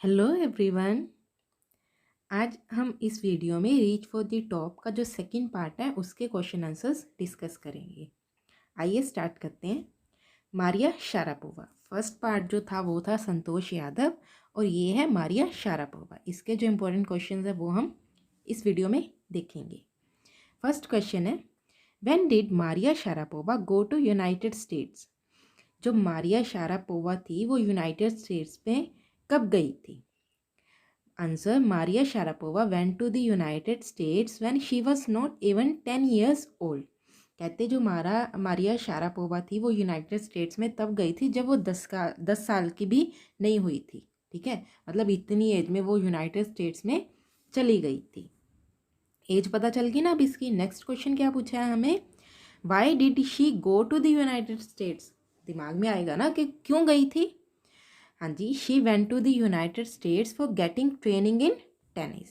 Hello everyone. आज हम इस वीडियो में रीच फॉर द टॉप का जो सेकंड पार्ट है उसके क्वेश्चन आंसर्स डिस्कस करेंगे। आइए स्टार्ट करते हैं। मारिया शारापोवा, फर्स्ट पार्ट जो था वो था संतोष यादव और ये है मारिया शारापोवा। इसके जो इम्पोर्टेंट क्वेश्चन है वो हम इस वीडियो में देखेंगे। फर्स्ट क्वेश्चन है, when did Maria Sharapova go to United States? जो मारिया शारापोवा थी वो यूनाइटेड स्टेट्स में कब गई थी? Answer, Maria Sharapova went to the United States when she was not even 10 years old. कहते जो मारिया शारापोवा थी वो यूनाइटेड स्टेट्स में तब गई थी जब वो 10 साल की भी नहीं हुई थी। ठीक है, मतलब इतनी एज में वो यूनाइटेड स्टेट्स में चली गई थी। एज पता चल गई ना। अब इसकी नेक्स्ट क्वेश्चन क्या पूछा है हमें, why did she go to the United States? दिमाग में आएगा ना कि क्यों गई थी। हाँ जी, she went to the United States for getting training in tennis.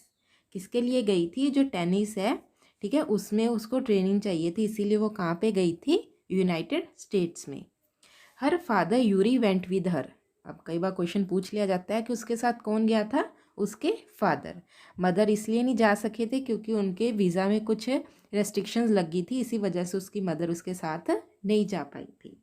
किसके लिए गई थी? जो टेनिस है, ठीक है, उसमें उसको ट्रेनिंग चाहिए थी, इसीलिए वो कहाँ पे गई थी? यूनाइटेड स्टेट्स में। Her father Yuri went with her. अब कई बार क्वेश्चन पूछ लिया जाता है कि उसके साथ कौन गया था? उसके फादर। मदर इसलिए नहीं जा सके थे क्योंकि उनके वीज़ा में कुछ रेस्ट्रिक्शंस लगी थी, इसी वजह से उसकी मदर उसके साथ नहीं जा पाई थी।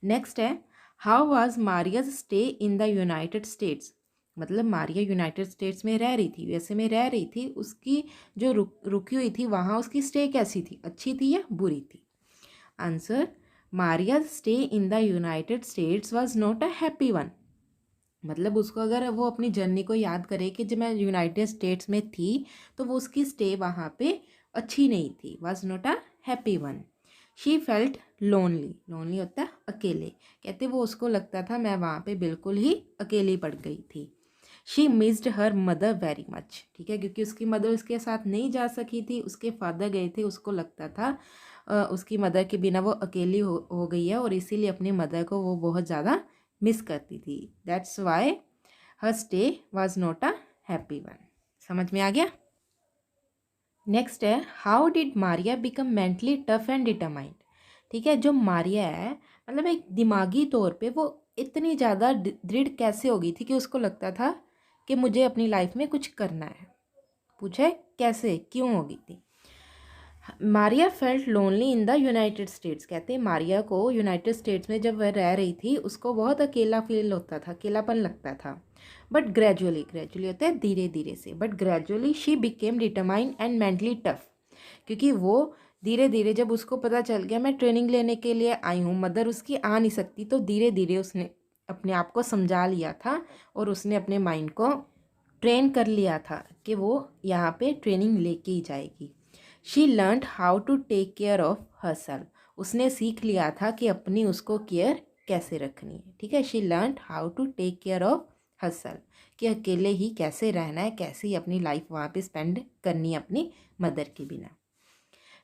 नेक्स्ट है, how was Maria's stay in the United states? मतलब मारिया यूनाइटेड स्टेट्स में रह रही थी, यूएसए में रह रही थी, उसकी जो रुकी हुई थी वहाँ उसकी स्टे कैसी थी? अच्छी थी या बुरी थी? Answer, Maria's stay in the United states was not a happy one. मतलब उसको अगर वो अपनी जर्नी को याद करे कि जब मैं यूनाइटेड स्टेट्स में थी तो वो उसकी स्टे वहाँ पे अच्छी नहीं थी, was not a happy one. She felt lonely, lonely होता है अकेले, कहते वो उसको लगता था मैं वहाँ पे बिल्कुल ही अकेली पड़ गई थी। She missed her mother very much, ठीक है, क्योंकि उसकी मदर उसके साथ नहीं जा सकी थी, उसके फादर गए थे, उसको लगता था उसकी मदर के बिना वो अकेली हो गई है और इसीलिए अपनी मदर को वो बहुत ज़्यादा मिस करती थी। That's why her stay was not a happy one. समझ में आ गया? नेक्स्ट है, how did Maria become mentally tough and determined? ठीक है, जो मारिया है मतलब एक दिमागी तौर पे वो इतनी ज़्यादा दृढ़ कैसे हो गई थी कि उसको लगता था कि मुझे अपनी लाइफ में कुछ करना है। पूछा है कैसे, क्यों हो गई थी? Maria felt lonely in the United states. कहते हैं मारिया को यूनाइटेड स्टेट्स में जब वह रह रही थी उसको बहुत अकेला फील होता था, अकेलापन लगता था। बट ग्रेजुअली, ग्रेजुअली होता है धीरे धीरे से, but gradually she became determined and mentally tough. क्योंकि वो धीरे धीरे जब उसको पता चल गया मैं ट्रेनिंग लेने के लिए आई हूँ, मदर उसकी आ नहीं सकती, तो धीरे धीरे उसने अपने आप को समझा लिया था और उसने अपने माइंड को ट्रेन कर लिया था कि वो यहाँ पे ट्रेनिंग लेके ही जाएगी। She learn how to take care of herself. उसने सीख लिया था कि अपनी उसको केयर कैसे रखनी है। ठीक है, she learn how to take care of herself, कि अकेले ही कैसे रहना है, कैसे ही अपनी लाइफ वहाँ पे स्पेंड करनी है अपनी मदर के बिना।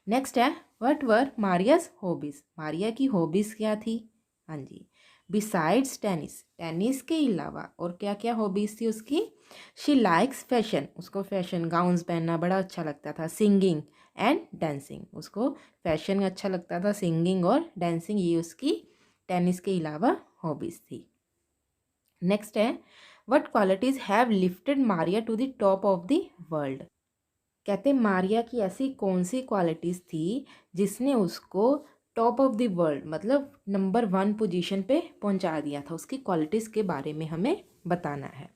नेक्स्ट है, what were Maria's hobbies? Maria की हॉबीज़ क्या थी? हाँ जी, बिसाइड्स टेनिस, टेनिस के अलावा और क्या क्या हॉबीज़ थी उसकी? शी लाइक्स फैशन, उसको फैशन गाउन्स पहनना बड़ा अच्छा लगता था। सिंगिंग एंड डांसिंग, उसको फैशन अच्छा लगता था, सिंगिंग और डांसिंग ये उसकी टेनिस के अलावा हॉबीज़ थी। नेक्स्ट है, what qualities have lifted Maria to the top of the world? कहते मारिया की ऐसी कौन सी क्वालिटीज़ थी जिसने उसको टॉप ऑफ द वर्ल्ड मतलब नंबर 1 पोजीशन पे पहुंचा दिया था? उसकी क्वालिटीज़ के बारे में हमें बताना है।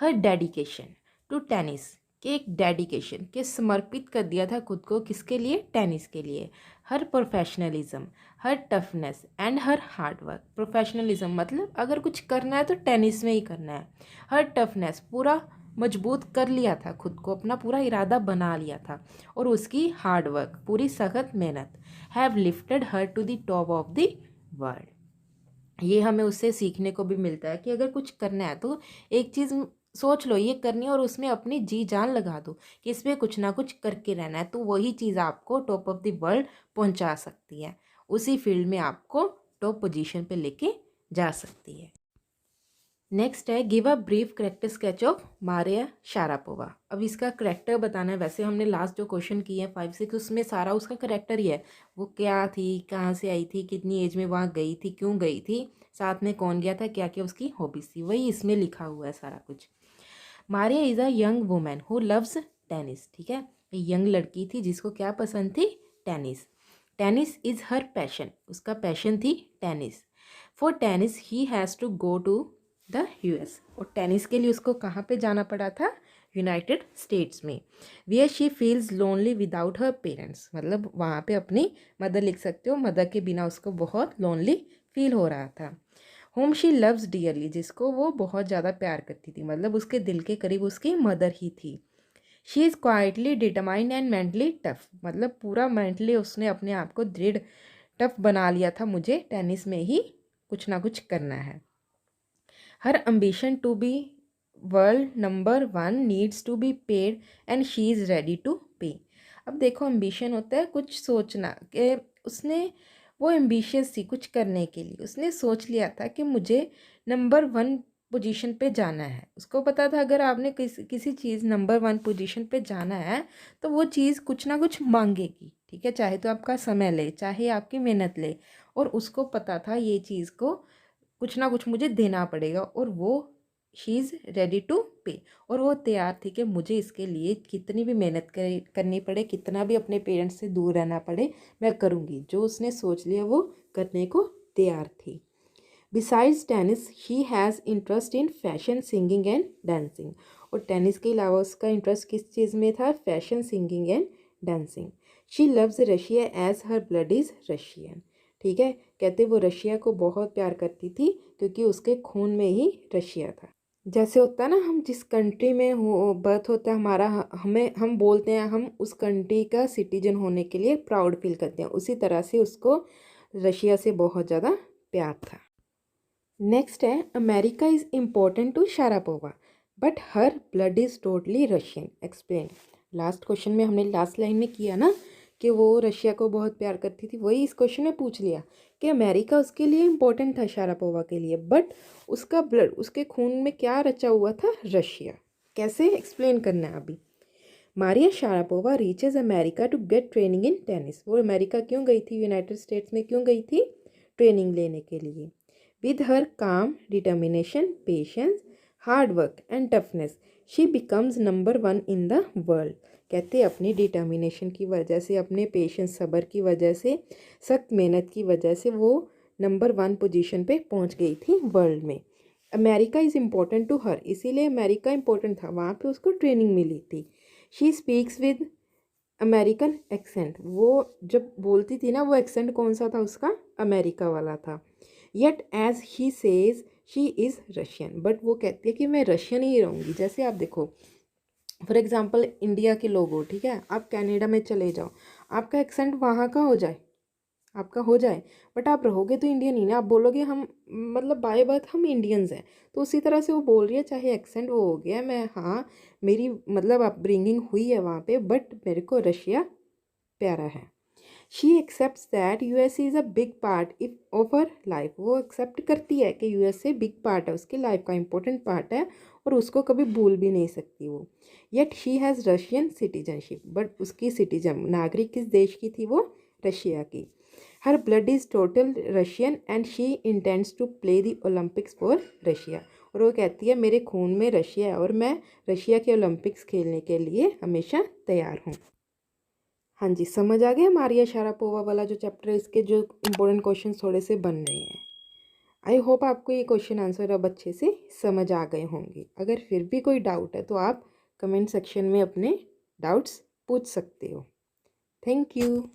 हर डेडिकेशन टू टेनिस, के एक डेडिकेशन के समर्पित कर दिया था खुद को, किसके लिए? टेनिस के लिए। Her professionalism, her toughness and her hard work. Professionalism मतलब अगर कुछ करना है तो टेनिस में ही करना है। हर टफनेस, पूरा मजबूत कर लिया था खुद को, अपना पूरा इरादा बना लिया था। और उसकी हार्ड वर्क, पूरी सख्त मेहनत, have lifted her to the top of the world. ये हमें उससे सीखने को भी मिलता है कि अगर कुछ करना है तो एक चीज़ सोच लो ये करनी है और उसमें अपनी जी जान लगा दो कि इसमें कुछ ना कुछ करके रहना है, तो वही चीज़ आपको टॉप ऑफ द वर्ल्ड पहुंचा सकती है, उसी फील्ड में आपको टॉप पोजीशन पे लेके जा सकती है। नेक्स्ट है give a brief character sketch of Maria Sharapova. अब इसका करेक्टर बताना है। वैसे हमने लास्ट जो क्वेश्चन किए हैं 5-6 उसमें सारा उसका करेक्टर ही है। वो क्या थी, कहाँ से आई थी, कितनी एज में वहाँ गई थी, क्यों गई थी, साथ में कौन गया था, क्या क्या उसकी हॉबीज थी, वही इसमें लिखा हुआ है सारा कुछ। Maria is a young women who loves tennis. ठीक है, यंग लड़की थी जिसको क्या पसंद थी, tennis. Tennis is her passion, उसका पैशन थी tennis. For tennis he has to go to the US. और टेनिस के लिए उसको कहाँ पे जाना पड़ा था, यूनाइटेड स्टेट्स में। Where she feels lonely without her parents, मतलब वहाँ पे अपनी मदर लिख सकते हो, मदर के बिना उसको बहुत लोनली फील हो रहा था। होम शी लव्स डियरली, जिसको वो बहुत ज़्यादा प्यार करती थी, मतलब उसके दिल के करीब उसकी मदर ही थी। She is quietly determined and mentally tough, मतलब पूरा मेंटली उसने अपने आप को दृढ़ टफ बना लिया था, मुझे टेनिस में ही कुछ ना कुछ करना है। Her ambition to be world number 1 needs to be paid and she is ready to pay. अब देखो एम्बिशन होता है कुछ सोचना, कि उसने वो एम्बिशियस थी कुछ करने के लिए, उसने सोच लिया था कि मुझे नंबर 1 पोजीशन पे जाना है। उसको पता था अगर आपने किसी चीज़ नंबर 1 पोजीशन पे जाना है तो वो चीज़ कुछ ना कुछ मांगेगी। ठीक है, चाहे तो आपका समय ले, चाहे आपकी मेहनत ले, और उसको पता था ये चीज़ को कुछ ना कुछ मुझे देना पड़ेगा, और वो शी इज़ रेडी टू पे। और वो तैयार थी कि मुझे इसके लिए कितनी भी मेहनत करनी पड़े, कितना भी अपने पेरेंट्स से दूर रहना पड़े, मैं करूँगी। जो उसने सोच लिया वो करने को तैयार थी। Besides tennis she has interest in fashion, singing and dancing. और टेनिस के अलावा उसका इंटरेस्ट किस चीज़ में था, fashion, singing and dancing. She loves Russia as her blood is Russian. ठीक है, कहते वो रशिया को बहुत प्यार करती थी क्योंकि उसके खून में ही रशिया था। जैसे होता है ना, हम जिस कंट्री में हो बर्थ होता है हमारा, हमें हम बोलते हैं हम उस कंट्री का सिटीजन होने के लिए प्राउड फील करते हैं, उसी तरह से उसको रशिया से बहुत ज़्यादा प्यार था। नेक्स्ट है America is important to Sharapova but her blood is totally Russian, explain. Last question में हमने लास्ट लाइन में किया ना कि वो रशिया को बहुत प्यार करती थी, वही इस क्वेश्चन में पूछ लिया कि अमेरिका उसके लिए इम्पोर्टेंट था शारापोवा के लिए, बट उसका ब्लड, उसके खून में क्या रचा हुआ था, रशिया। कैसे एक्सप्लेन करना है अभी। Maria Sharapova reaches America to get training in tennis. वो अमेरिका क्यों गई थी, यूनाइटेड स्टेट्स में क्यों गई थी, ट्रेनिंग लेने के लिए। विद हर काम, determination, patience, hard work and toughness she becomes number 1 in the world. कहते अपनी डिटर्मिनेशन की वजह से, अपने पेशेंस, सब्र की वजह से, सख्त मेहनत की वजह से वो नंबर 1 पोजीशन पे पहुंच गई थी वर्ल्ड में। America is important to her, इसीलिए अमेरिका इम्पोर्टेंट था, वहाँ पे उसको ट्रेनिंग मिली थी। She speaks with American accent, वो जब बोलती थी ना, वो एक्सेंट कौन सा था उसका, अमेरिका वाला था। Yet as he says she is Russian, but वो कहती है कि मैं रशियन ही रहूँगी। जैसे आप देखो फॉर एग्जांपल इंडिया के लोग हो, ठीक है, आप कनाडा में चले जाओ, आपका एक्सेंट वहाँ का हो जाए, आपका हो जाए, बट आप रहोगे तो इंडियन ही ना, आप बोलोगे हम मतलब बाय बर्थ हम इंडियंस हैं, तो उसी तरह से वो बोल रही है, चाहे एक्सेंट वो हो गया, मैं हाँ मेरी मतलब अपब्रिंगिंग हुई है वहाँ पे, बट मेरे को रशिया प्यारा है। She accept that US is a big part if of her life, वो एक्सेप्ट करती है कि यूएस ए बिग पार्ट है, उसकी लाइफ का इंपॉर्टेंट पार्ट है, और उसको कभी भूल भी नहीं सकती वो। Yet she has Russian citizenship, but उसकी सिटीजन, नागरिक किस देश की थी वो, रशिया की। Her blood is total Russian and she intends to play the Olympics for Russia. और वो कहती है मेरे खून में रशिया है और मैं रशिया के ओलंपिक्स खेलने के लिए हमेशा तैयार हूँ। हाँ जी, समझ आ गया मारिया शारापोवा वाला जो चैप्टर है, इसके जो इम्पोर्टेंट क्वेश्चन थोड़े से बन रहे हैं। आई होप आपको ये क्वेश्चन आंसर अब अच्छे से समझ आ गए होंगे। अगर फिर भी कोई डाउट है तो आप कमेंट सेक्शन में अपने डाउट्स पूछ सकते हो। Thank you.